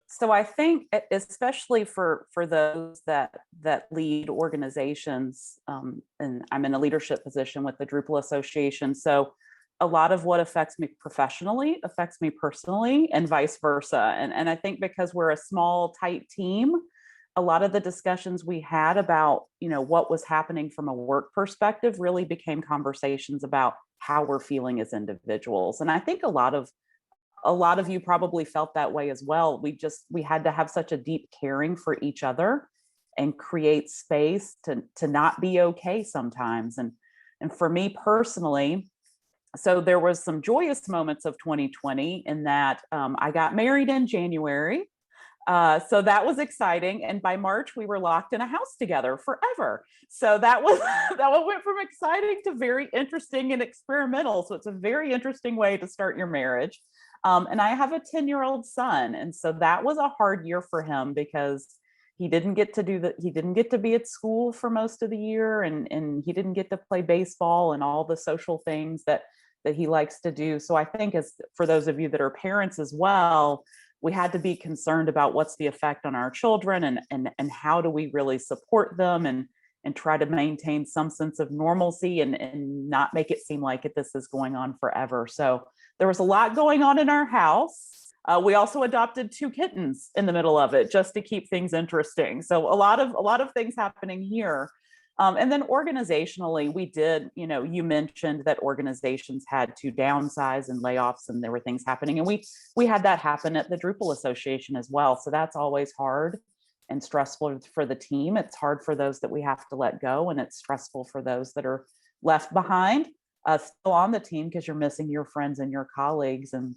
So I think, especially for those that lead organizations, and I'm in a leadership position with the Drupal Association. So a lot of what affects me professionally affects me personally, and vice versa. And I think because we're a small, tight team, a lot of the discussions we had about, what was happening from a work perspective really became conversations about how we're feeling as individuals. And I think a lot of you probably felt that way as well. We had to have such a deep caring for each other and create space to not be okay sometimes. And for me personally, so there was some joyous moments of 2020 in that, I got married in January. So that was exciting. And by March, we were locked in a house together forever. So that was that went from exciting to very interesting and experimental. So it's a very interesting way to start your marriage. And I have a 10-year-old son. And so that was a hard year for him because he didn't get to be at school for most of the year, and he didn't get to play baseball and all the social things that he likes to do. So I think, as for those of you that are parents as well, we had to be concerned about what's the effect on our children, and how do we really support them, and try to maintain some sense of normalcy, and not make it seem like this is going on forever. So there was a lot going on in our house. We also adopted 2 kittens in the middle of it just to keep things interesting. So a lot of things happening here. And then organizationally, we did, you mentioned that organizations had to downsize and layoffs, and there were things happening. And we had that happen at the Drupal Association as well. So that's always hard and stressful for the team. It's hard for those that we have to let go, and it's stressful for those that are left behind, still on the team, because you're missing your friends and your colleagues. And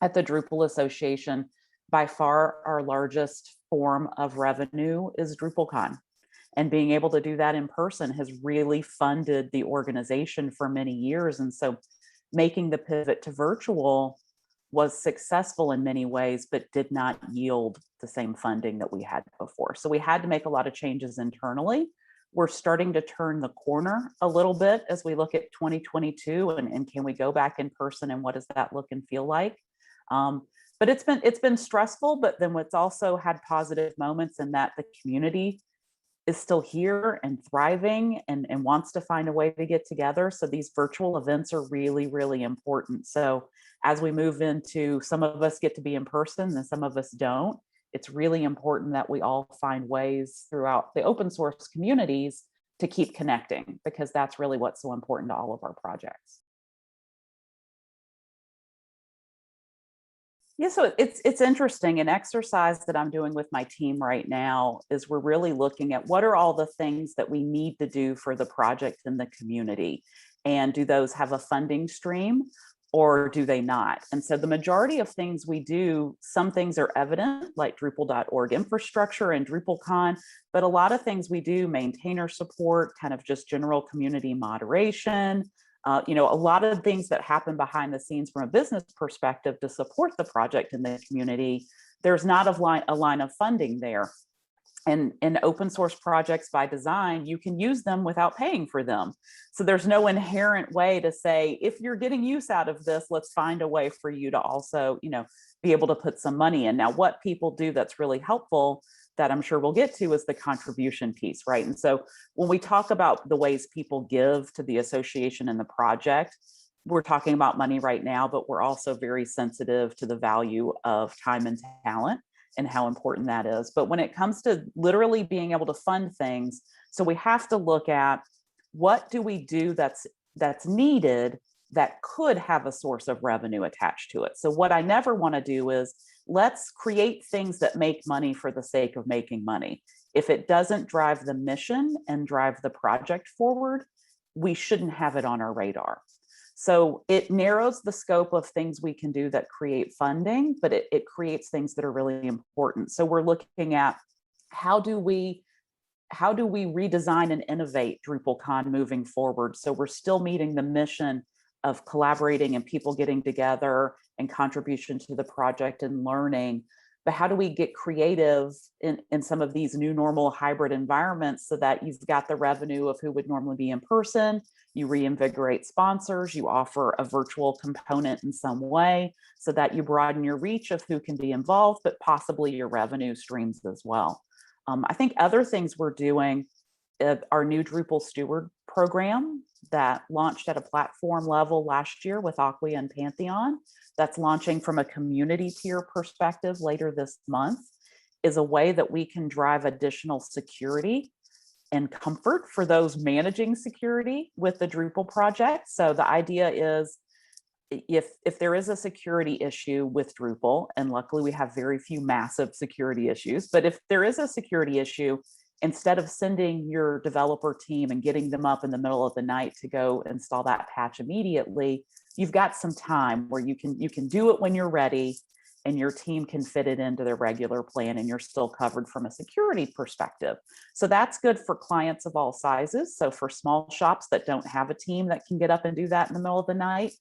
at the Drupal Association, by far our largest form of revenue is DrupalCon. And being able to do that in person has really funded the organization for many years. And so making the pivot to virtual was successful in many ways, but did not yield the same funding that we had before. So we had to make a lot of changes internally. We're starting to turn the corner a little bit as we look at 2022, and can we go back in person, and what does that look and feel like? But it's been stressful, but then what's also had positive moments in that the community is still here and thriving, and wants to find a way to get together. So these virtual events are really, really important. So as we move into, some of us get to be in person and some of us don't, it's really important that we all find ways throughout the open source communities to keep connecting, because that's really what's so important to all of our projects. Yeah, so it's interesting. An exercise that I'm doing with my team right now is we're really looking at what are all the things that we need to do for the project in the community, and do those have a funding stream or do they not? And so the majority of things we do, some things are evident, like Drupal.org infrastructure and DrupalCon, but a lot of things we do, maintainer support, kind of just general community moderation, a lot of things that happen behind the scenes from a business perspective to support the project in the community. There's not a line of funding there. And in open source projects by design, you can use them without paying for them. So there's no inherent way to say, if you're getting use out of this, let's find a way for you to also, be able to put some money in. Now, what people do that's really helpful, that I'm sure we'll get to, is the contribution piece, right? And so when we talk about the ways people give to the association and the project, we're talking about money right now, but we're also very sensitive to the value of time and talent and how important that is. But when it comes to literally being able to fund things, so we have to look at, what do we do that's needed that could have a source of revenue attached to it. So what I never want to do is, let's create things that make money for the sake of making money. If it doesn't drive the mission and drive the project forward, we shouldn't have it on our radar. So it narrows the scope of things we can do that create funding, but it creates things that are really important. So we're looking at, how do we redesign and innovate DrupalCon moving forward, so we're still meeting the mission of collaborating and people getting together and contribution to the project and learning, but how do we get creative in some of these new normal hybrid environments so that you've got the revenue of who would normally be in person, you reinvigorate sponsors, you offer a virtual component in some way so that you broaden your reach of who can be involved, but possibly your revenue streams as well. I think other things we're doing, our new Drupal Steward program that launched at a platform level last year with Acquia and Pantheon, that's launching from a community tier perspective later this month, is a way that we can drive additional security and comfort for those managing security with the Drupal project. So the idea is, if there is a security issue with Drupal, and luckily we have very few massive security issues, but if there is a security issue, instead of sending your developer team and getting them up in the middle of the night to go install that patch immediately, you've got some time where you can do it when you're ready, and your team can fit it into their regular plan, and you're still covered from a security perspective. So that's good for clients of all sizes. So for small shops that don't have a team that can get up and do that in the middle of the night,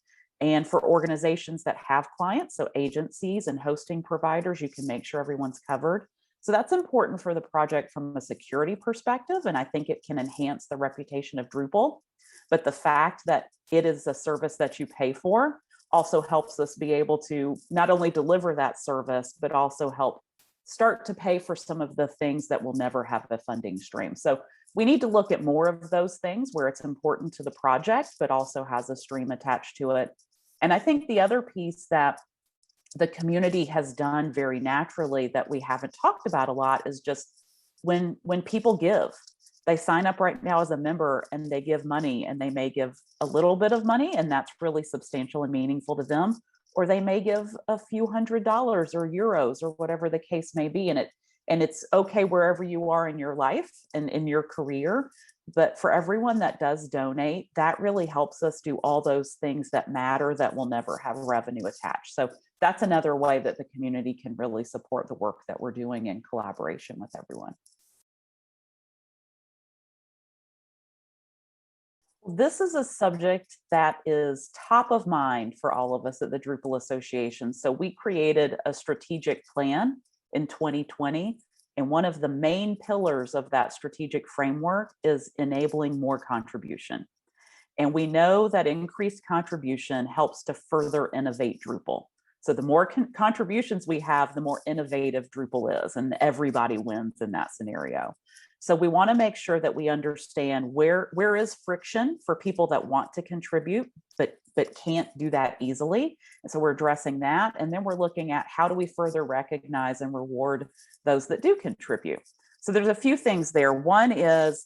and for organizations that have clients, so agencies and hosting providers, you can make sure everyone's covered. So that's important for the project from a security perspective, and I think it can enhance the reputation of Drupal. But the fact that it is a service that you pay for also helps us be able to not only deliver that service, but also help start to pay for some of the things that will never have a funding stream. So we need to look at more of those things where it's important to the project, but also has a stream attached to it. And I think the other piece that the community has done very naturally that we haven't talked about a lot is just when people give, they sign up right now as a member and they give money, and they may give a little bit of money, and that's really substantial and meaningful to them, or they may give a few $100s or euros or whatever the case may be. And it's okay wherever you are in your life and in your career. But for everyone that does donate, that really helps us do all those things that matter that will never have revenue attached. So that's another way that the community can really support the work that we're doing in collaboration with everyone. This is a subject that is top of mind for all of us at the Drupal Association. So we created a strategic plan in 2020. And one of the main pillars of that strategic framework is enabling more contribution. And we know that increased contribution helps to further innovate Drupal. So the more contributions we have, the more innovative Drupal is, and everybody wins in that scenario. So we want to make sure that we understand where is friction for people that want to contribute, but can't do that easily. And so we're addressing that. And then we're looking at how do we further recognize and reward those that do contribute. So there's a few things there. One is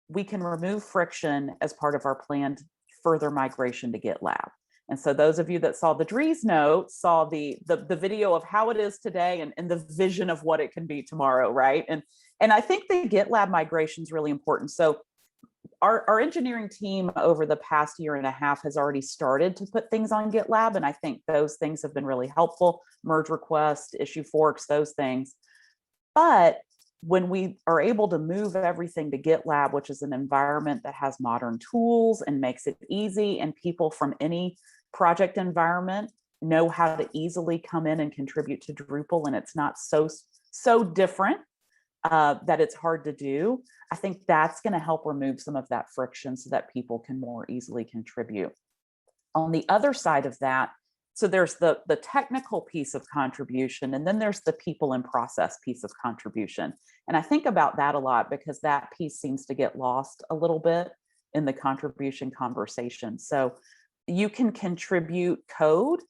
we can remove friction as part of our planned further migration to GitLab. And so those of you that saw the Dries note saw the video of how it is today and the vision of what it can be tomorrow, right? And I think the GitLab migration is really important. So our engineering team over the past year and a half has already started to put things on GitLab. And I think those things have been really helpful. Merge requests, issue forks, those things. But when we are able to move everything to GitLab, which is an environment that has modern tools and makes it easy, and people from any project environment know how to easily come in and contribute to Drupal, and it's not so different that it's hard to do, I think that's going to help remove some of that friction so that people can more easily contribute. On the other side of that, so there's the technical piece of contribution, and then there's the people and process piece of contribution. And I think about that a lot because that piece seems to get lost a little bit in the contribution conversation. So you can contribute code,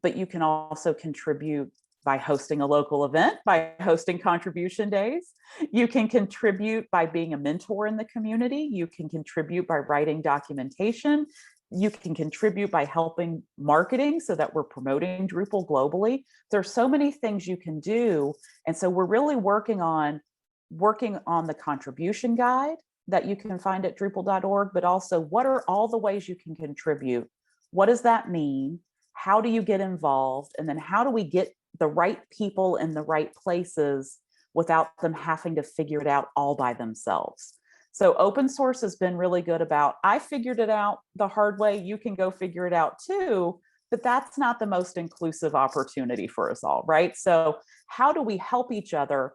but you can also contribute by hosting a local event, by hosting contribution days. You can contribute by being a mentor in the community. You can contribute by writing documentation. You can contribute by helping marketing so that we're promoting Drupal globally. There's so many things you can do. And so we're really working on the contribution guide that you can find at Drupal.org, but also what are all the ways you can contribute? What does that mean? How do you get involved? And then how do we get the right people in the right places without them having to figure it out all by themselves? So open source has been really good about, I figured it out the hard way, you can go figure it out too, but that's not the most inclusive opportunity for us all, right? So how do we help each other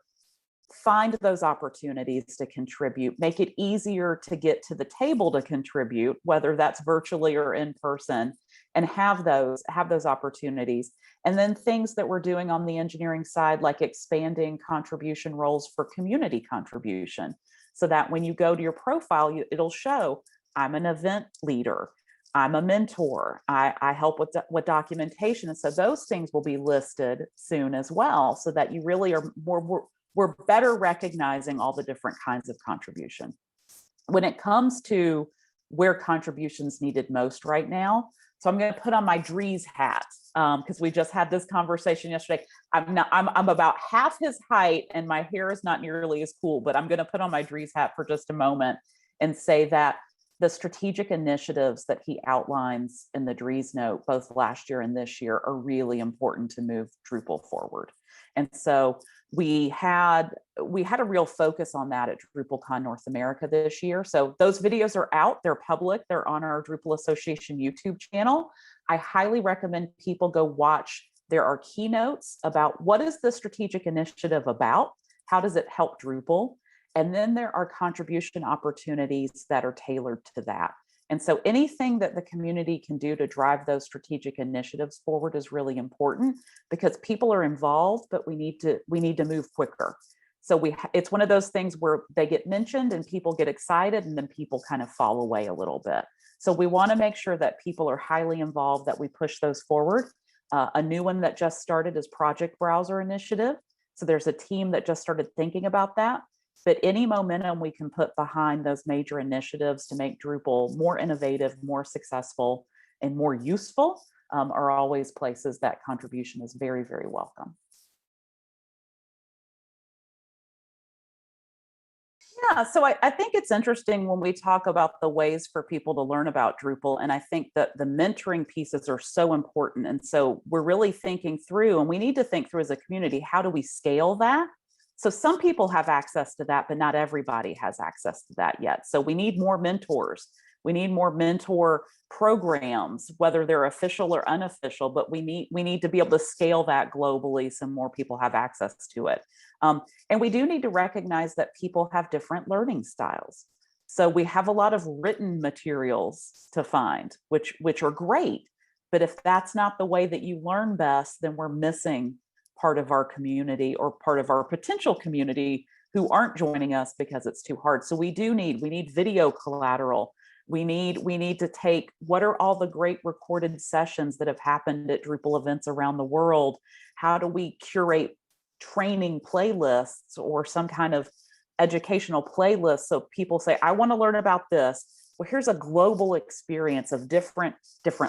find those opportunities to contribute, make it easier to get to the table to contribute, whether that's virtually or in person, and have those opportunities. And then things that we're doing on the engineering side, like expanding contribution roles for community contribution, so that when you go to your profile, it'll show I'm an event leader, I'm a mentor, I help with documentation. And so those things will be listed soon as well, so that you really are we're better recognizing all the different kinds of contribution. When it comes to where contributions needed most right now, so I'm going to put on my Dries hat, because we just had this conversation yesterday. I'm about half his height and my hair is not nearly as cool, but I'm going to put on my Dries hat for just a moment and say that the strategic initiatives that he outlines in the Dries note, both last year and this year, are really important to move Drupal forward. And so we had a real focus on that at DrupalCon North America this year. So those videos are out, they're public, they're on our Drupal Association YouTube channel. I highly recommend people go watch. There are keynotes about what is the strategic initiative about, how does it help Drupal, and then there are contribution opportunities that are tailored to that. And so anything that the community can do to drive those strategic initiatives forward is really important, because people are involved, but we need to move quicker. So it's one of those things where they get mentioned and people get excited and then people kind of fall away a little bit. So we want to make sure that people are highly involved, that we push those forward. A new one that just started is Project Browser Initiative. So there's a team that just started thinking about that. But any momentum we can put behind those major initiatives to make Drupal more innovative, more successful, and more useful are always places that contribution is very, very welcome. Yeah, so I think it's interesting when we talk about the ways for people to learn about Drupal, and I think that the mentoring pieces are so important. And so we're really thinking through, and we need to think through as a community, how do we scale that? So some people have access to that, but not everybody has access to that yet. So we need more mentors. We need more mentor programs, whether they're official or unofficial, but we need to be able to scale that globally so more people have access to it. And we do need to recognize that people have different learning styles. So we have a lot of written materials to find, which are great. But if that's not the way that you learn best, then we're missing part of our community or part of our potential community who aren't joining us because it's too hard. So we need video collateral. We need to take, what are all the great recorded sessions that have happened at Drupal events around the world? How do we curate training playlists or some kind of educational playlist so people say, I want to learn about this. Well, here's a global experience of different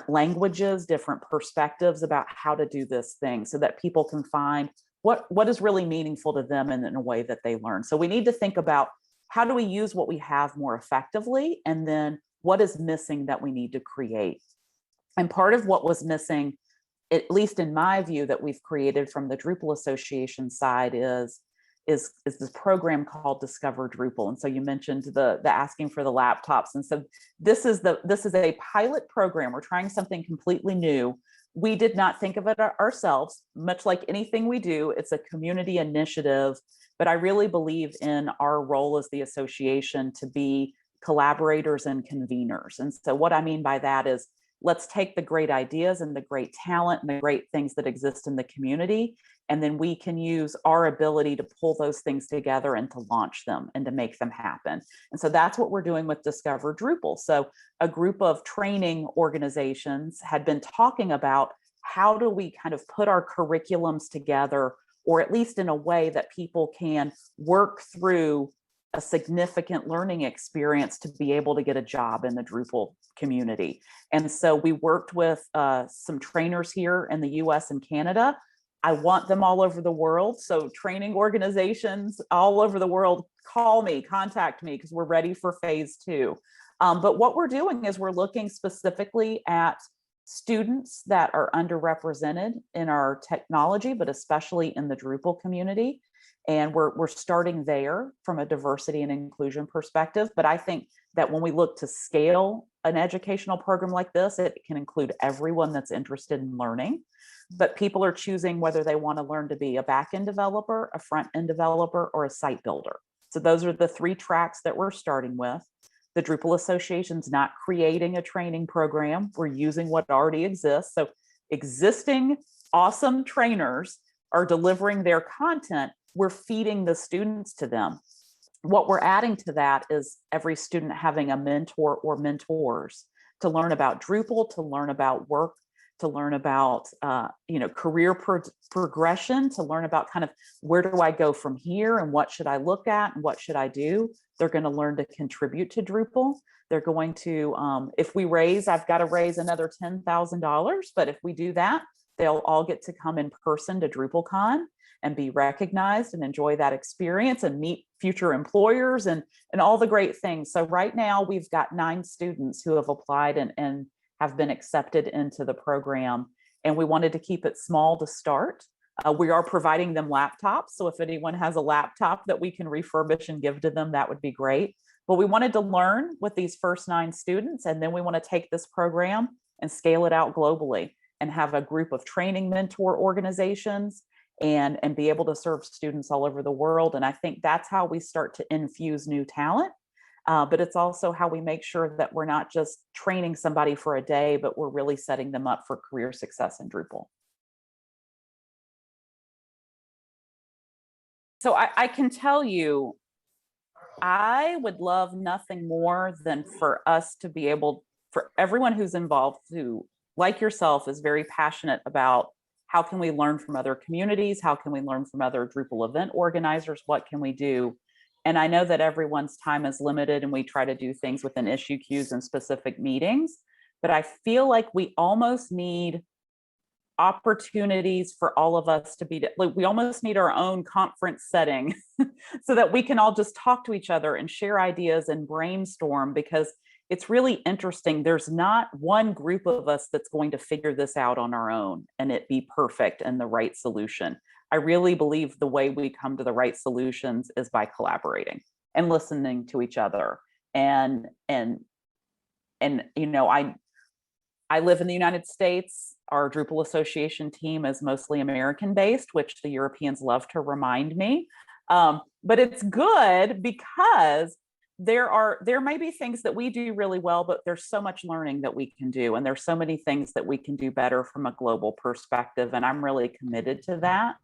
languages, different perspectives about how to do this thing, so that people can find what is really meaningful to them and in a way that they learn. So we need to think about, how do we use what we have more effectively, and then what is missing that we need to create. And part of what was missing, at least in my view, that we've created from the Drupal Association side is this program called Discover Drupal. And so you mentioned the asking for the laptops. And so this is a pilot program. We're trying something completely new. We did not think of it ourselves, much like anything we do. It's a community initiative, but I really believe in our role as the association to be collaborators and conveners. And so what I mean by that is, let's take the great ideas and the great talent and the great things that exist in the community, and then we can use our ability to pull those things together and to launch them and to make them happen. And so that's what we're doing with Discover Drupal. So a group of training organizations had been talking about, how do we kind of put our curriculums together, or at least in a way that people can work through a significant learning experience to be able to get a job in the Drupal community. And so we worked with some trainers here in the US and Canada. I want them all over the world. So training organizations all over the world, call me, contact me, because we're ready for phase 2. But what we're doing is we're looking specifically at students that are underrepresented in our technology, but especially in the Drupal community. And we're starting there from a diversity and inclusion perspective. But I think that when we look to scale an educational program like this, it can include everyone that's interested in learning, but people are choosing whether they want to learn to be a back-end developer, a front-end developer, or a site builder. So those are the 3 tracks that we're starting with. The Drupal Association's not creating a training program. We're using what already exists. So existing awesome trainers are delivering their content. We're feeding the students to them. What we're adding to that is every student having a mentor or mentors to learn about Drupal, to learn about work, to learn about career progression, to learn about kind of where do I go from here and what should I look at and what should I do. They're going to learn to contribute to Drupal. They're going to, if we raise, I've got to raise another $10,000, but if we do that, they'll all get to come in person to DrupalCon and be recognized and enjoy that experience and meet future employers and all the great things. So right now we've got 9 students who have applied and have been accepted into the program. And we wanted to keep it small to start. We are providing them laptops. So if anyone has a laptop that we can refurbish and give to them, that would be great. But we wanted to learn with these first 9 students, and then we want to take this program and scale it out globally and have a group of training mentor organizations and be able to serve students all over the world. And I think that's how we start to infuse new talent. But it's also how we make sure that we're not just training somebody for a day, but we're really setting them up for career success in Drupal. So I can tell you, I would love nothing more than for us to be able, for everyone who's involved, who, like yourself, is very passionate about how can we learn from other communities? How can we learn from other Drupal event organizers? What can we do? And I know that everyone's time is limited and we try to do things within issue queues and specific meetings, but I feel like we almost need opportunities for all of us to be, like, we almost need our own conference setting so that we can all just talk to each other and share ideas and brainstorm, because it's really interesting. There's not one group of us that's going to figure this out on our own and it be perfect and the right solution. I really believe the way we come to the right solutions is by collaborating and listening to each other. And you know, I live in the United States. Our Drupal Association team is mostly American based, which the Europeans love to remind me. But it's good because there may be things that we do really well, but there's so much learning that we can do. And there's so many things that we can do better from a global perspective. And I'm really committed to that.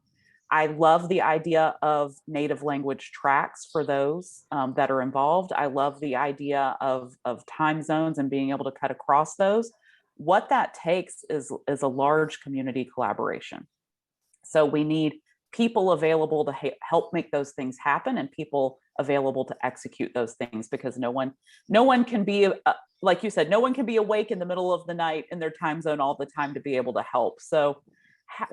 I love the idea of native language tracks for those that are involved. I love the idea of time zones and being able to cut across those. What that takes is a large community collaboration. So we need people available to help make those things happen and people available to execute those things, because no one can be, like you said, no one can be awake in the middle of the night in their time zone all the time to be able to help. So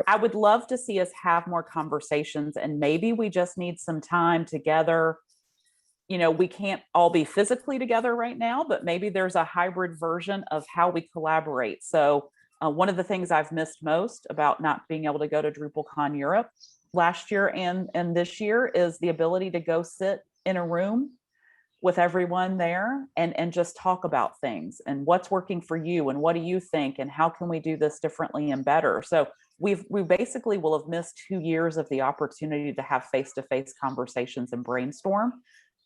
I would love to see us have more conversations, and maybe we just need some time together. You know, we can't all be physically together right now, but maybe there's a hybrid version of how we collaborate. So one of the things I've missed most about not being able to go to DrupalCon Europe last year and this year is the ability to go sit in a room with everyone there and just talk about things and what's working for you and what do you think and how can we do this differently and better. So we basically will have missed 2 years of the opportunity to have face-to-face conversations and brainstorm,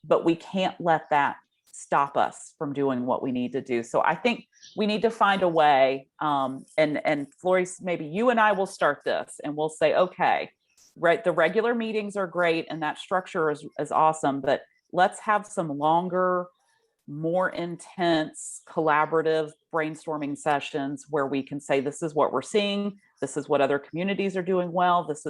but we can't let that stop us from doing what we need to do. So I think we need to find a way, and Floris, maybe you and I will start this and we'll say, okay, right, the regular meetings are great and that structure is awesome, but let's have some longer, more intense collaborative brainstorming sessions where we can say, this is what we're seeing, this is what other communities are doing well, this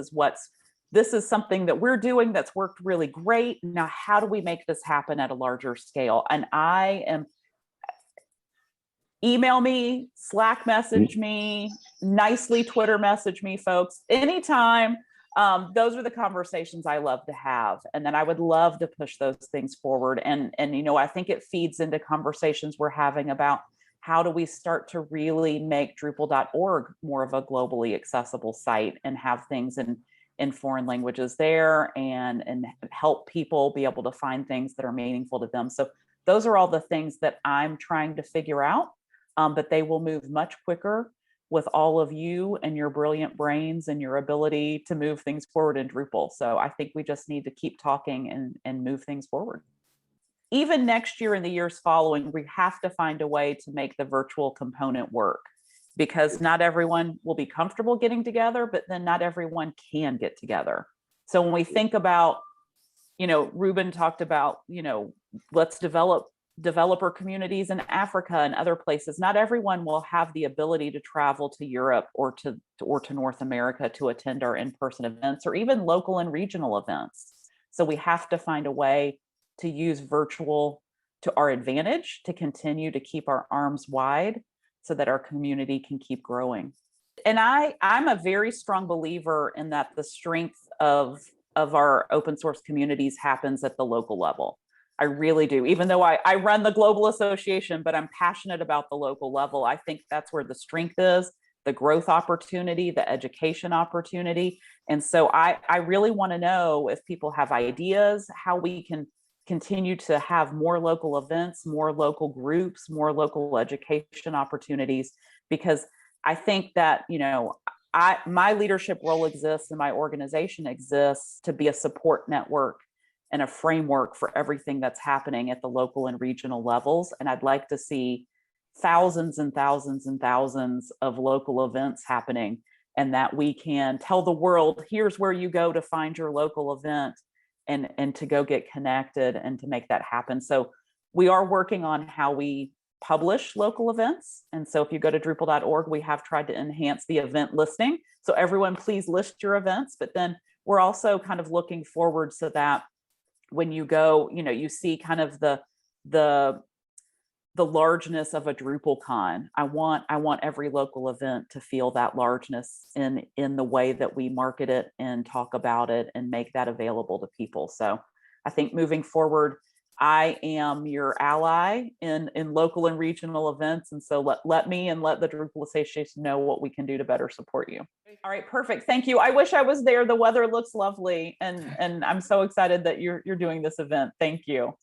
is something that we're doing that's worked really great. Now, how do we make this happen at a larger scale? And email me, Slack message me, nicely Twitter message me, folks, anytime. Those are the conversations I love to have. And then I would love to push those things forward. And you know, I think it feeds into conversations we're having about how do we start to really make Drupal.org more of a globally accessible site and have things in foreign languages there and help people be able to find things that are meaningful to them. So those are all the things that I'm trying to figure out, but they will move much quicker with all of you and your brilliant brains and your ability to move things forward in Drupal. So I think we just need to keep talking and move things forward. Even next year and the years following, we have to find a way to make the virtual component work, because not everyone will be comfortable getting together, but then not everyone can get together. So when we think about, Ruben talked about, let's develop developer communities in Africa and other places. Not everyone will have the ability to travel to Europe or to North America to attend our in-person events or even local and regional events. So we have to find a way to use virtual to our advantage to continue to keep our arms wide so that our community can keep growing. And I'm a very strong believer in that the strength of our open source communities happens at the local level. I really do. Even though I run the global association, but I'm passionate about the local level. I think that's where the strength is, the growth opportunity, the education opportunity. And so I really want to know if people have ideas, how we can continue to have more local events, more local groups, more local education opportunities, because I think that, my leadership role exists and my organization exists to be a support network and a framework for everything that's happening at the local and regional levels. And I'd like to see thousands and thousands and thousands of local events happening, and that we can tell the world, here's where you go to find your local event and to go get connected and to make that happen. So we are working on how we publish local events. And so if you go to Drupal.org, we have tried to enhance the event listing. So everyone, please list your events. But then we're also kind of looking forward so that when you go, you see kind of the largeness of a DrupalCon. I want every local event to feel that largeness in the way that we market it and talk about it and make that available to people. So I think moving forward, I am your ally in local and regional events. And so let me and let the Drupal Association know what we can do to better support you. All right, perfect. Thank you. I wish I was there. The weather looks lovely. And I'm so excited that you're doing this event. Thank you.